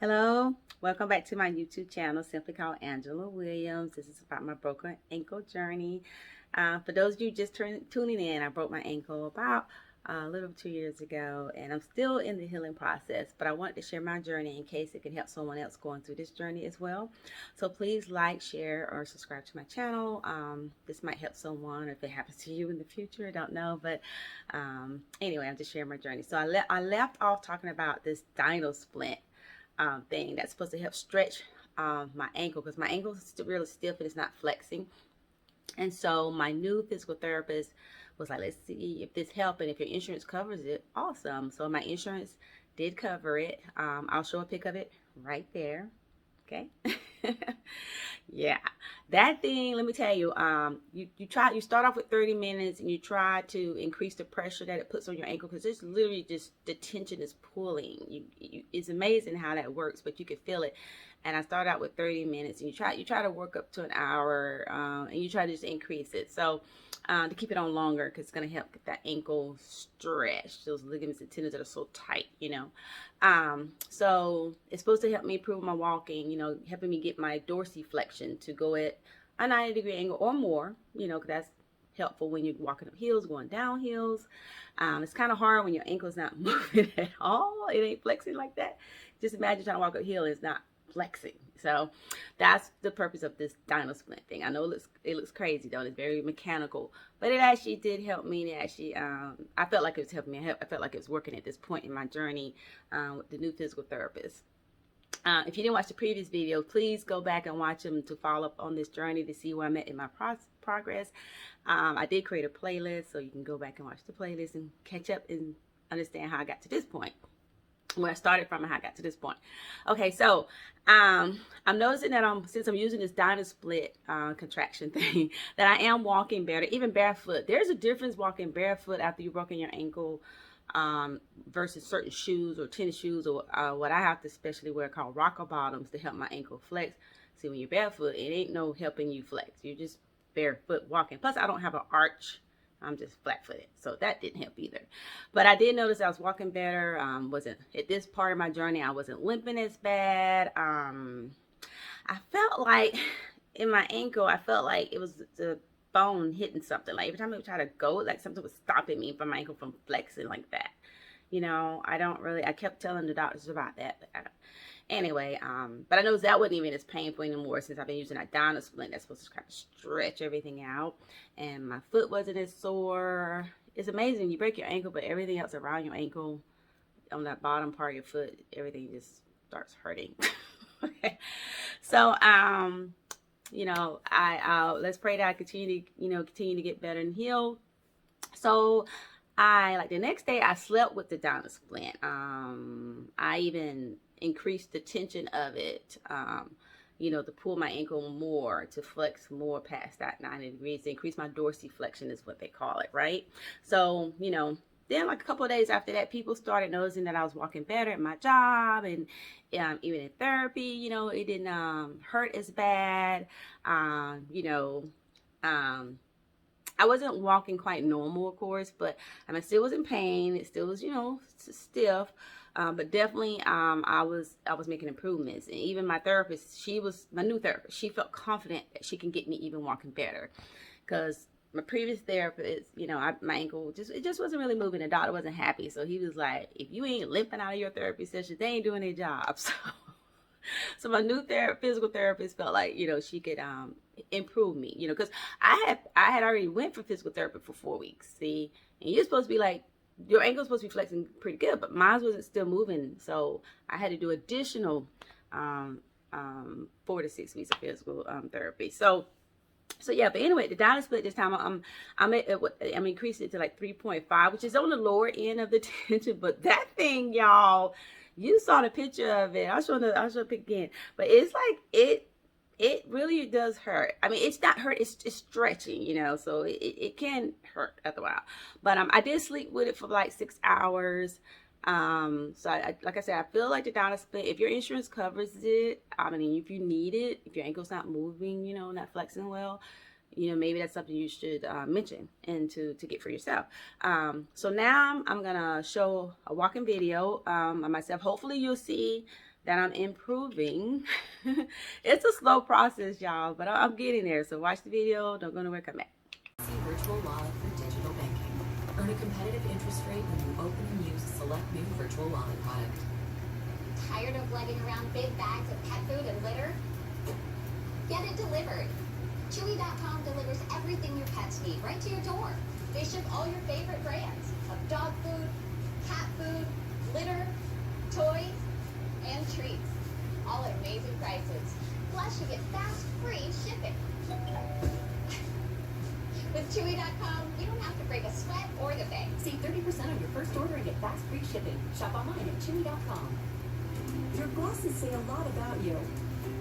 Hello, welcome back to my YouTube channel, simply called Angela Williams. This is about my broken ankle journey. For those of you just tuning in, I broke my ankle about a little over 2 years ago, and I'm still in the healing process, but I wanted to share my journey in case it can help someone else going through this journey as well. So please like, share, or subscribe to my channel. This might help someone, or if it happens to you in the future, I don't know, but anyway, I'm just sharing my journey. So I left off talking about this Dynasplint thing that's supposed to help stretch my ankle, because my ankle is really stiff and it's not flexing. And so my new physical therapist was like, let's see if this helps, and if your insurance covers it, awesome. So my insurance did cover it. I'll show a pic of it right there. Okay. Yeah, that thing, let me tell you, you start off with 30 minutes and you try to increase the pressure that it puts on your ankle, because it's literally just the tension is pulling. It's amazing how that works, but you can feel it. And I start out with 30 minutes, and you try to work up to an hour, and you try to just increase it. So to keep it on longer, because it's going to help get that ankle stretched, those ligaments and tendons that are so tight, So it's supposed to help me improve my walking, helping me get my dorsiflexion to go at a 90-degree angle or more, because that's helpful when you're walking up hills, going down hills. It's kind of hard when your ankle's not moving at all. It ain't flexing like that. Just imagine trying to walk up hill and it's not flexing. So that's the purpose of this Dynasplint thing. I know it looks crazy though. It's very mechanical, but it actually did help me. It actually, I felt like it was helping me. I felt like it was working at this point in my journey with the new physical therapist. If you didn't watch the previous video, please go back and watch them to follow up on this journey to see where I'm at in my progress. I did create a playlist, so you can go back and watch the playlist and catch up and understand how I got to this point, where I started from and how I got to this point. Okay, so I'm noticing that since I'm using this Dynasplint contraction thing, that I am walking better, even barefoot. There's a difference walking barefoot after you've broken your ankle versus certain shoes or tennis shoes, or what I have to especially wear called rocker bottoms to help my ankle flex. See, when you're barefoot, it ain't no helping you flex. You're just barefoot walking. Plus, I don't have an arch. I'm just flat-footed, so that didn't help either. But I did notice I was walking better. Wasn't at this part of my journey, I wasn't limping as bad. I felt like in my ankle, I felt like it was the bone hitting something. Like every time I would try to go, like something was stopping me from my ankle from flexing like that. I kept telling the doctors about that, but anyway, but I know that wasn't even as painful anymore since I've been using that Dynasplint that's supposed to kind of stretch everything out, and my foot wasn't as sore. It's amazing. You break your ankle, but everything else around your ankle, on that bottom part of your foot, everything just starts hurting. Okay. So, let's pray that I continue to get better and heal. So the next day I slept with the Dynasplint. I even increased the tension of it, to pull my ankle more, to flex more past that 90 degrees, to increase my dorsiflexion is what they call it, right? So, then like a couple of days after that, people started noticing that I was walking better at my job, and even in therapy, it didn't hurt as bad. I wasn't walking quite normal, of course, but I still was in pain. It still was, stiff. But definitely, I was making improvements. And even my therapist, she was my new therapist. She felt confident that she can get me even walking better, because my previous therapist, my ankle just wasn't really moving. The doctor wasn't happy, so he was like, "If you ain't limping out of your therapy session, they ain't doing their job." So my new physical therapist felt like, she could improve me, because I had already went for physical therapy for 4 weeks. See, and you're supposed to be like, your ankle's supposed to be flexing pretty good, but mine wasn't still moving. So I had to do additional 4 to 6 weeks of physical therapy. So yeah, but anyway, the Dynasplint this time I'm increasing it to like 3.5, which is on the lower end of the tension. But that thing, y'all, you saw the picture of it. I'll show a pic again. But it's like it really does hurt. I mean, it's not hurt, it's stretching, so it can hurt after a while. But I did sleep with it for like 6 hours. So like I said, I feel like the Dynasplint, if your insurance covers it, if you need it, if your ankle's not moving, not flexing well, maybe that's something you should mention and to get for yourself. So now I'm gonna show a walking video of myself. Hopefully you'll see that I'm improving. It's a slow process, y'all, but I'm getting there. So watch the video. Don't go nowhere. Come back. See virtual wallet for digital banking. Earn a competitive interest rate when you open and use a select new virtual wallet product. Tired of lugging around big bags of pet food and litter? Get it delivered. Chewy.com delivers everything your pets need right to your door. They ship all your favorite brands of dog food, cat food, litter, toys, and treats. All at amazing prices. Plus, you get fast, free shipping. With Chewy.com, you don't have to break a sweat or the bank. Save 30% on your first order and get fast free shipping. Shop online at Chewy.com. Your glasses say a lot about you.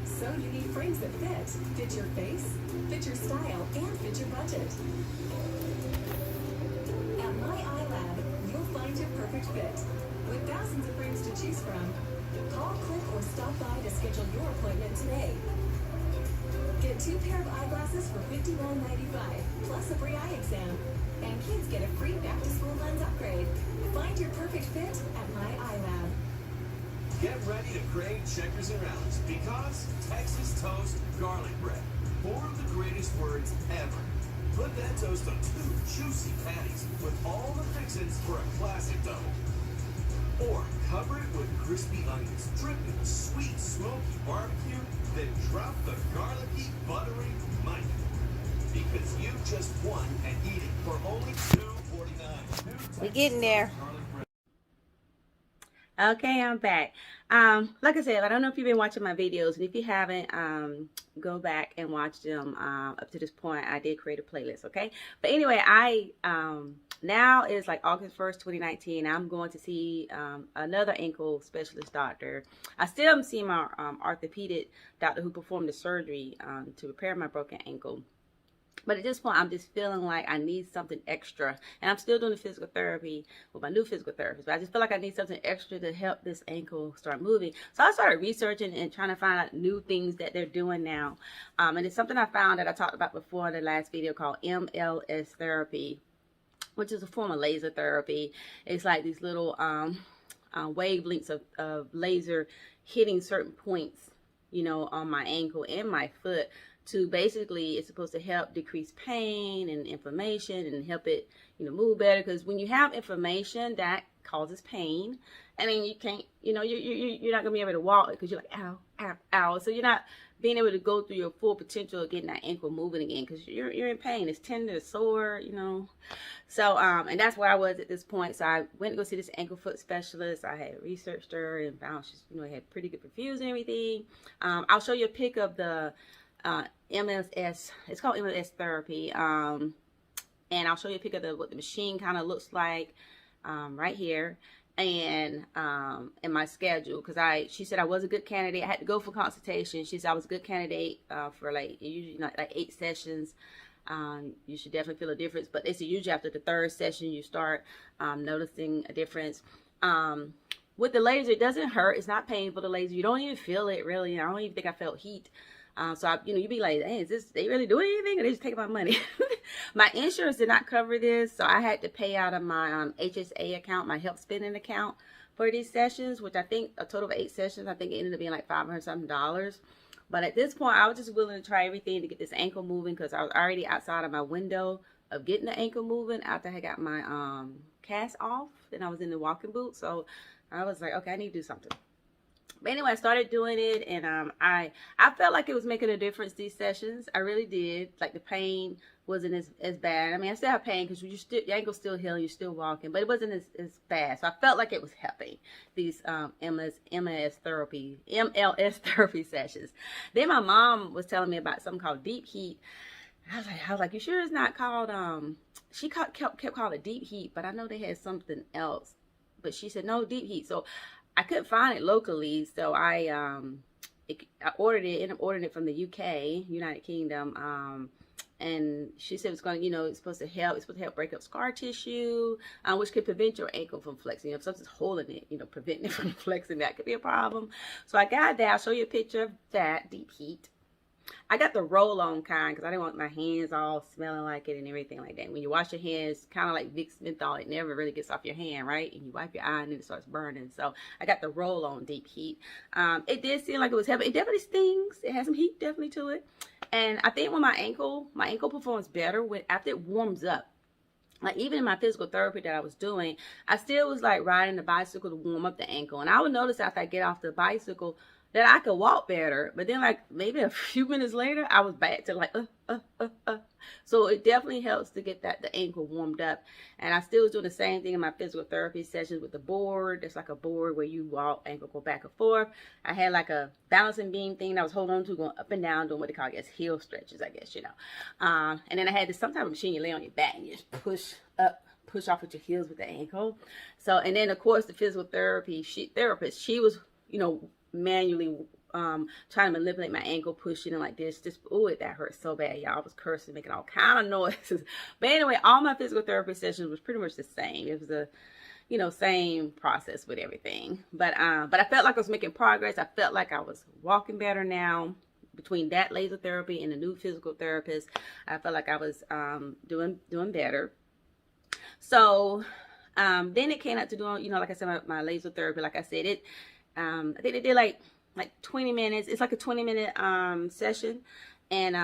So you need frames that fit your face, fit your style, and fit your budget. At My Eye Lab, you'll find your perfect fit. With thousands of frames to choose from, call, click, or stop by to schedule your appointment today. Get 2 pair of eyeglasses for $59.95, plus a free eye exam. And kids get a free back-to-school lens upgrade. Find your perfect fit at My Eye Lab. Get ready to crave checkers and rounds because Texas toast garlic bread. 4 of the greatest words ever. Put that toast on 2 juicy patties with all the fixins for a classic dough. Or cover it with crispy onions, dripped with sweet, smoky barbecue, then drop the garlicky, buttery mic. Because you just won and eat it for only $2.49. We're getting there. Okay, I'm back. Like I said, I don't know if you've been watching my videos, and if you haven't, go back and watch them. Up to this point, I did create a playlist, okay? But anyway, now it's like August 1st, 2019. I'm going to see another ankle specialist doctor. I still haven't seen my orthopedic doctor who performed the surgery to repair my broken ankle. But at this point, I'm just feeling like I need something extra. And I'm still doing the physical therapy with my new physical therapist. But I just feel like I need something extra to help this ankle start moving. So I started researching and trying to find out new things that they're doing now. And it's something I found that I talked about before in the last video called MLS Therapy, which is a form of laser therapy. It's like these little wavelengths of laser hitting certain points, you know, on my ankle and my foot. To basically, it's supposed to help decrease pain and inflammation and help it, you know, move better. Because when you have inflammation, that causes pain, and then you can't, you know, you're not gonna be able to walk because you're like, ow, ow, ow. So you're not being able to go through your full potential of getting that ankle moving again because you're in pain. It's tender, it's sore, you know. So and that's where I was at this point. So I went to go see this ankle foot specialist. I had researched her and found she's, you know, had pretty good reviews and everything. I'll show you a pic of the MLS, it's called MLS Therapy, and I'll show you a pic of what the machine kind of looks like right here, and in my schedule, because she said I was a good candidate. I had to go for consultation. She said I was a good candidate for like usually like 8 sessions. You should definitely feel a difference, but it's usually after the 3rd session you start noticing a difference. With the laser, it doesn't hurt. It's not painful. The laser, you don't even feel it really. I don't even think I felt heat. So you know, you'd be like, hey, they really doing anything, or they just taking my money? My insurance did not cover this, so I had to pay out of my HSA account, my health spending account, for these sessions, which I think a total of 8 sessions. I think it ended up being like $500 something. But at this point, I was just willing to try everything to get this ankle moving because I was already outside of my window of getting the ankle moving after I got my cast off, and I was in the walking boot. So I was like, okay, I need to do something. But anyway, I started doing it, and I felt like it was making a difference these sessions. I really did. Like the pain wasn't as bad. I mean, I still have pain because your ankle's still healing, you're still walking, but it wasn't as bad. So I felt like it was helping these MLS therapy sessions. Then my mom was telling me about something called deep heat. I was like, you sure it's not called she kept calling it deep heat, but I know they had something else. But she said no, deep heat. So I couldn't find it locally, so I ordered it. Ended up ordering it from the UK, United Kingdom. And she said it's going to, you know, it's supposed to help break up scar tissue, which could prevent your ankle from flexing. You know, if something's holding it, you know, preventing it from flexing, that could be a problem. So I got that. I'll show you a picture of that deep heat. I got the roll-on kind because I didn't want my hands all smelling like it and everything like that. When you wash your hands, kind of like Vicks menthol, it never really gets off your hand, right? And you wipe your eye and then it starts burning. So I got the roll-on deep heat. It did seem like it was heavy. It definitely stings. It has some heat definitely to it. And I think when my ankle performs better after it warms up. Like even in my physical therapy that I was doing, I still was like riding the bicycle to warm up the ankle. And I would notice after I get off the bicycle that I could walk better. But then like maybe a few minutes later, I was back to like, So it definitely helps to get the ankle warmed up. And I still was doing the same thing in my physical therapy sessions with the board. There's like a board where you walk, ankle go back and forth. I had like a balancing beam thing that I was holding on to, going up and down, doing what they call, I guess, heel stretches, I guess, you know. And then I had some type of machine you lay on your back and you just push up, push off with your heels with the ankle. So, and then of course the physical therapy therapist, she was, you know, manually trying to manipulate my ankle, pushing it like this. Just, oh, that hurt so bad, y'all. I was cursing, making all kind of noises. But anyway, all my physical therapy sessions was pretty much the same. It was a, you know, same process with everything. But I felt like I was making progress. I felt like I was walking better now. Between that laser therapy and the new physical therapist, I felt like I was doing better. So then it came out to doing, you know, like I said, my laser therapy. Like I said, I think they did like 20 minutes. It's like a 20-minute session. And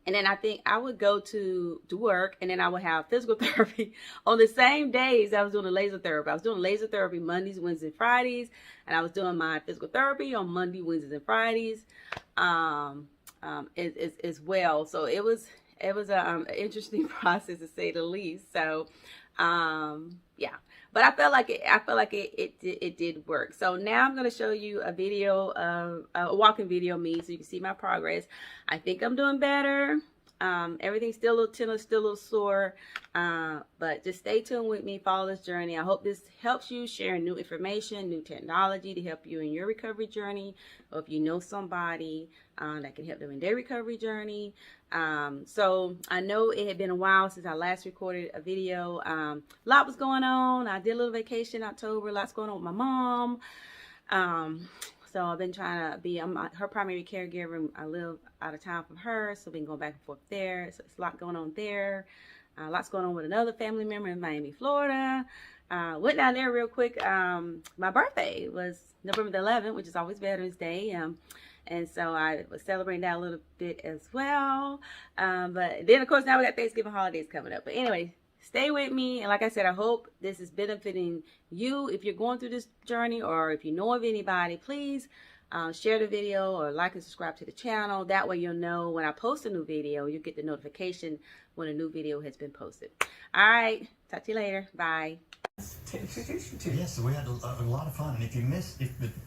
then I think I would go to work, and then I would have physical therapy on the same days I was doing the laser therapy. I was doing laser therapy Mondays, Wednesdays, and Fridays, and I was doing my physical therapy on Monday, Wednesdays, and Fridays as well. So it was an interesting process to say the least. So yeah, but I felt like it did work. So now I'm going to show you a video of a walking video of me so you can see my progress. I think I'm doing better. Everything's still a little tender, still a little sore, but just stay tuned with me, follow this journey. I hope this helps you, sharing new information, new technology to help you in your recovery journey, or if you know somebody that can help them in their recovery journey. So I know it had been a while since I last recorded a video. A lot was going on. I did a little vacation in October. Lots going on with my mom. So I've been trying to be her primary caregiver. I live out of town from her, so I've been going back and forth there. So it's a lot going on there. Lots going on with another family member in Miami, Florida. Went down there real quick. My birthday was November the 11th, which is always Veterans Day. And so I was celebrating that a little bit as well. But then, of course, now we got Thanksgiving holidays coming up. But anyway, stay with me. And like I said, I hope this is benefiting you. If you're going through this journey, or if you know of anybody, please share the video or like and subscribe to the channel. That way you'll know when I post a new video. You'll get the notification when a new video has been posted. All right. Talk to you later. Bye. Yes, we had a lot of fun. And if you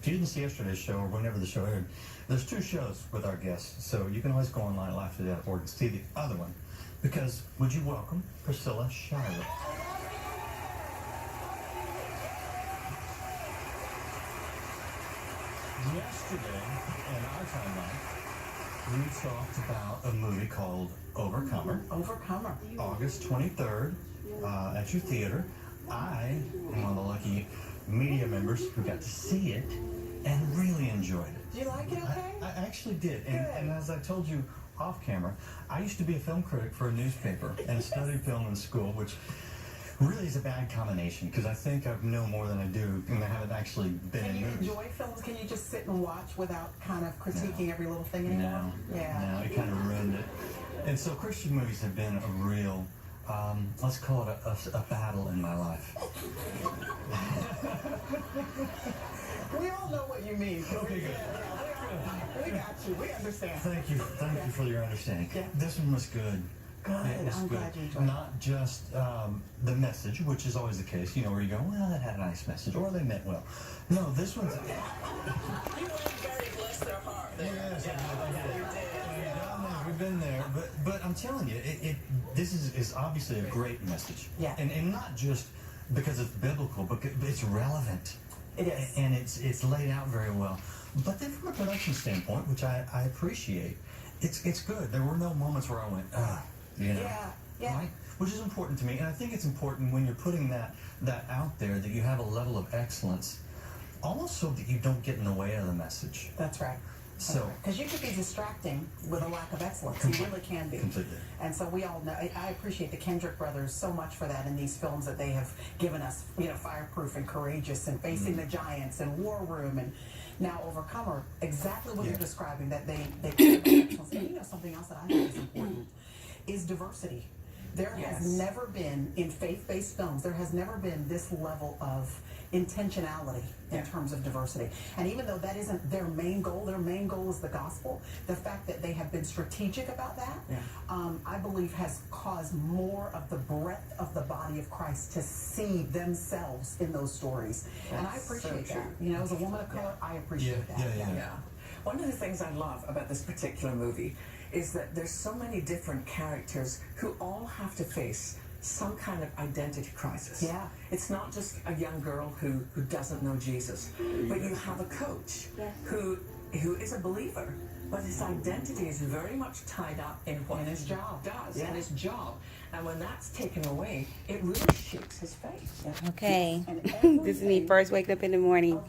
didn't see yesterday's show or whenever the show aired, there's 2 shows with our guests. So you can always go online after that or see the other one. Because, would you welcome Priscilla Shire? Yesterday, in our timeline, we talked about a movie called Overcomer. Overcomer. August 23rd at your theater. I am one of the lucky media members who got to see it and really enjoyed it. Did you like it okay? I actually did. And as I told you off camera, I used to be a film critic for a newspaper and studied film in school, which really is a bad combination because I think I know more than I do and I haven't actually been in movies. Can you enjoy films? Can you just sit and watch without kind of critiquing every little thing anymore? No, it kind of ruined it. And so Christian movies have been a real, let's call it a battle in my life. We all know what you mean. Okay, good. We got you. We understand. Thank you for your understanding. Yeah. This one was good. Good. It was I'm good. glad you enjoyed it. Not just the message, which is always the case, you know, where you go, well, that had a nice message, or they meant well. No, this one's... You went very bless their heart. Yes, we've been there, but I'm telling you, this is obviously a great message. Yeah. And not just because it's biblical, but it's relevant. It is. And it's laid out very well. But then from a production standpoint, which I appreciate, it's good. There were no moments where I went, you know. Yeah. Right? Which is important to me. And I think it's important when you're putting that out there that you have a level of excellence, almost so that you don't get in the way of the message. That's right. So, Because you could be distracting with a lack of excellence. You really can be. completely. And so we all know, I appreciate the Kendrick brothers so much for that in these films that they have given us, you know, Fireproof and Courageous and Facing the Giants and War Room and now Overcomer. Exactly what you're describing, that they excellence. And you know, something else that I think is important is diversity. There has never been, in faith-based films, there has never been this level of intentionality in terms of diversity. And even though that isn't their main goal is the gospel, the fact that they have been strategic about that, I believe has caused more of the breadth of the body of Christ to see themselves in those stories. And I appreciate that. You know, as a woman of color, I appreciate that. Yeah. One of the things I love about this particular movie is that there's so many different characters who all have to face some kind of identity crisis. Yeah. It's not just a young girl who doesn't know Jesus, but you have a coach who is a believer, but his identity is very much tied up in what his job does and his job. And when that's taken away, it really shakes his faith. Okay, this is me first waking up in the morning,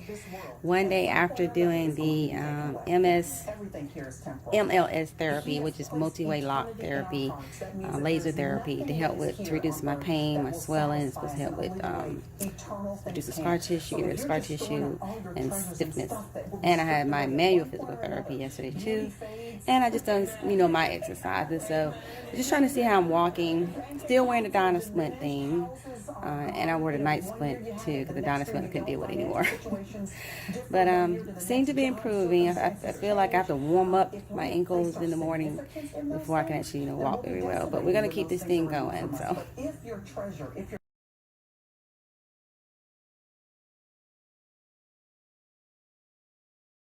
one day after doing the MLS Therapy, which is multi-way lock therapy, laser therapy to help with, to reduce my pain, my swelling. It's supposed to help with reduce the scar tissue, get rid of scar tissue and stiffness. And I had my manual physical therapy yesterday too. And I just done, you know, my exercises. So just trying to see how I'm walking. Still wearing the Dynasplint thing. And I wore the night splint too, because the Dynasplint I couldn't deal with anymore. But seem to be improving. I feel like I have to warm up my ankles in the morning before I can actually, you know, walk very well. But we're gonna keep this thing going. So.